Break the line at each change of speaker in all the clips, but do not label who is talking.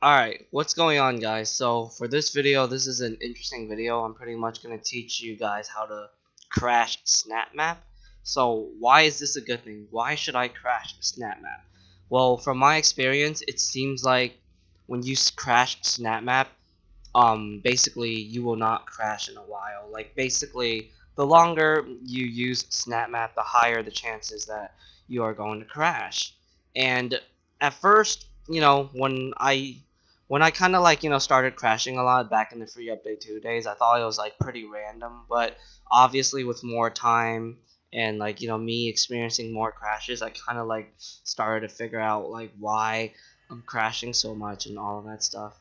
Alright, what's going on, guys? So for this video, this is an interesting video. I'm pretty much going to teach you guys how to crash SnapMap. So why is this a good thing? Why should I crash SnapMap? Well, from my experience, it seems like when you crash SnapMap, basically you will not crash in a while. Like basically, the longer you use SnapMap, the higher the chances that you are going to crash. And at first, when I kind of like started crashing a lot back in the free update 2 days, I thought it was like pretty random. But obviously, with more time and like me experiencing more crashes, I kind of like started to figure out like why I'm crashing so much and all of that stuff.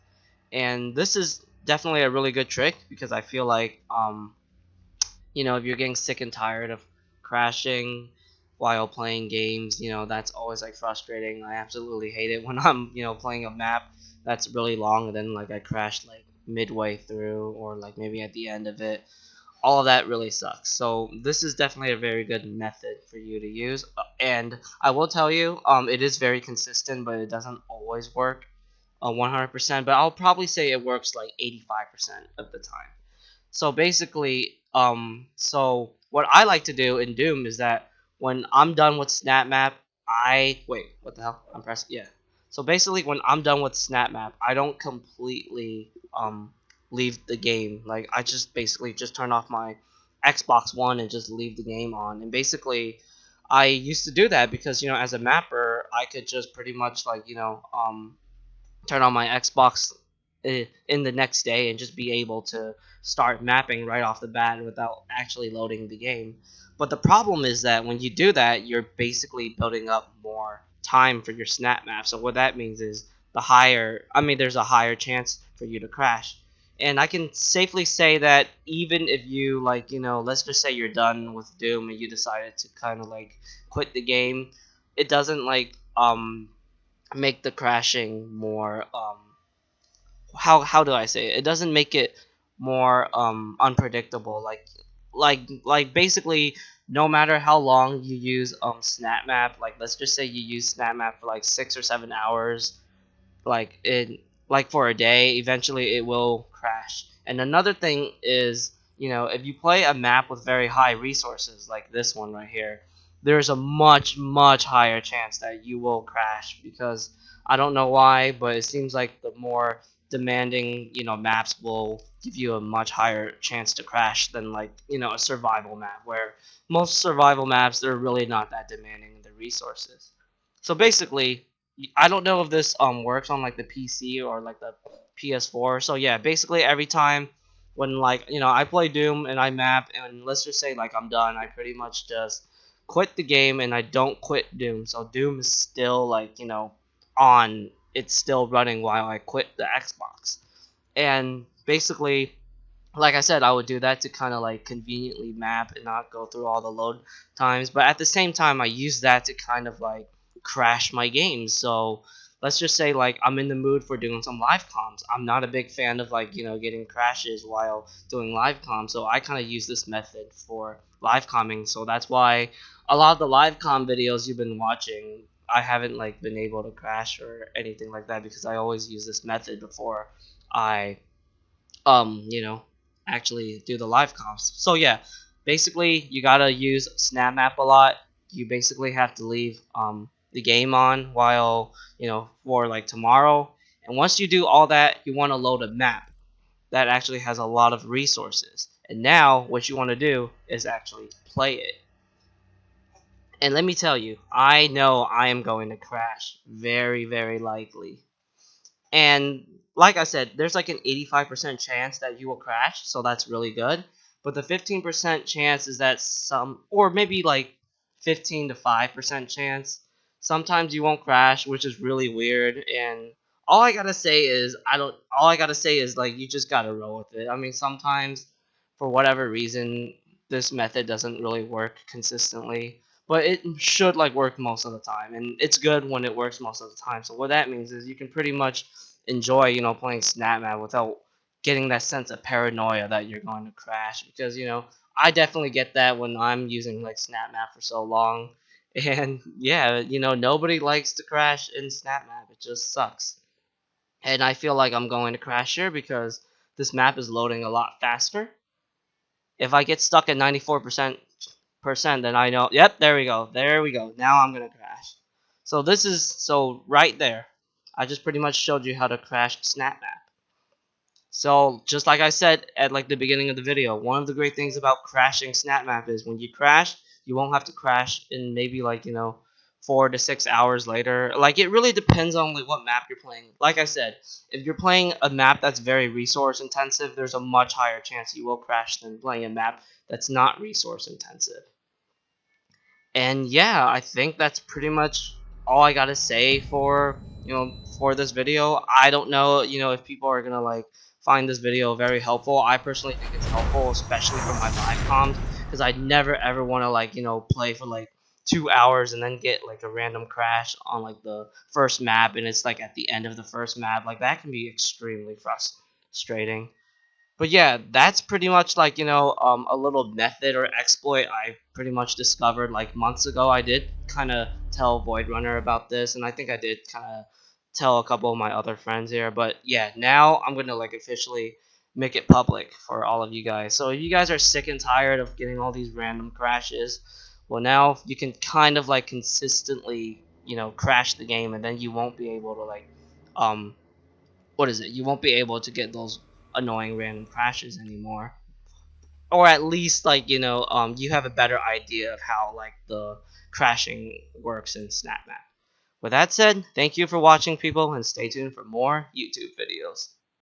And this is definitely a really good trick because I feel like if you're getting sick and tired of crashing while playing games, that's always like frustrating. I absolutely hate it when I'm playing a map that's really long and then like I crashed like midway through or like maybe at the end of it. All of that really sucks. So this is definitely a very good method for you to use. And I will tell you, it is very consistent, but it doesn't always work 100%. But I'll probably say it works like 85% of the time. So basically, so what I like to do in Doom is that when I'm done with SnapMap, wait, what the hell? I'm pressing, yeah. So basically, when I'm done with SnapMap, I don't completely leave the game. Like I just basically just turn off my Xbox One and just leave the game on. And basically, I used to do that because as a mapper, I could just pretty much like turn on my Xbox in the next day and just be able to start mapping right off the bat without actually loading the game. But the problem is that when you do that, you're basically building up more time for your snap map. So what that means is there's a higher chance for you to crash. And I can safely say that even if you let's just say you're done with Doom and you decided to kind of like quit the game, it doesn't make the crashing more how do I say it? It doesn't make it more unpredictable. Like basically no matter how long you use SnapMap, like let's just say you use SnapMap for like 6 or 7 hours, like for a day, eventually it will crash. And another thing is, if you play a map with very high resources like this one right here, there's a much higher chance that you will crash because I don't know why, but it seems like the more demanding, maps will give you a much higher chance to crash than like, a survival map where most survival maps they're really not that demanding in the resources. So basically, I don't know if this works on like the PC or like the PS4. So yeah, basically every time when like I play Doom and I map and let's just say like I'm done, I pretty much just quit the game and I don't quit Doom. So Doom is still like on. It's still running while I quit the Xbox. And basically, like I said, I would do that to kind of like conveniently map and not go through all the load times. But at the same time, I use that to kind of like crash my games. So let's just say like I'm in the mood for doing some live comms. I'm not a big fan of like getting crashes while doing live comms. So I kind of use this method for live comming. So that's why a lot of the live com videos you've been watching, I haven't like been able to crash or anything like that because I always use this method before I you know, actually do the live comps. So yeah, basically you gotta use SnapMap a lot. You basically have to leave the game on while for like tomorrow. And once you do all that, you want to load a map that actually has a lot of resources. And now what you want to do is actually play it. And let me tell you, I know I am going to crash very likely. And like I said, there's like an 85% chance that you will crash, so that's really good. But the 15% chance is that or maybe like 15 to 5% chance, sometimes you won't crash, which is really weird. And all I gotta say is, I don't, all I gotta say is like, you just gotta roll with it. I mean, sometimes, for whatever reason, this method doesn't really work consistently but it should like work most of the time and it's good when it works most of the time. So what that means is you can pretty much enjoy playing SnapMap without getting that sense of paranoia that you're going to crash because I definitely get that when I'm using like SnapMap for so long and yeah, nobody likes to crash in SnapMap. It just sucks. and I feel like I'm going to crash here because this map is loading a lot faster. If I get stuck at 94%, then I know. Yep, there we go. There we go. Now I'm gonna crash. So this is right there. I just pretty much showed you how to crash SnapMap. So just like I said at like the beginning of the video, one of the great things about crashing SnapMap is when you crash, you won't have to crash in maybe like 4 to 6 hours later. Like it really depends on like what map you're playing. Like I said, if you're playing a map that's very resource intensive, there's a much higher chance you will crash than playing a map that's not resource intensive. And yeah, I think that's pretty much all I gotta say for for this video. I don't know if people are gonna like find this video very helpful. I personally think it's helpful, especially for my live comms, because I never ever want to like play for like 2 hours and then get like a random crash on like the first map, and it's like at the end of the first map. Like that can be extremely frustrating. But yeah, that's pretty much like a little method or exploit I pretty much discovered like months ago. I did kind of tell Void Runner about this, and I think I did kind of tell a couple of my other friends here. But yeah, now I'm gonna like officially make it public for all of you guys. So if you guys are sick and tired of getting all these random crashes, well now you can kind of like consistently crash the game, and then you won't be able to like um what is it? You won't be able to get those annoying random crashes anymore. Or at least like you have a better idea of how like the crashing works in SnapMap. With that said, thank you for watching, people, and stay tuned for more YouTube videos.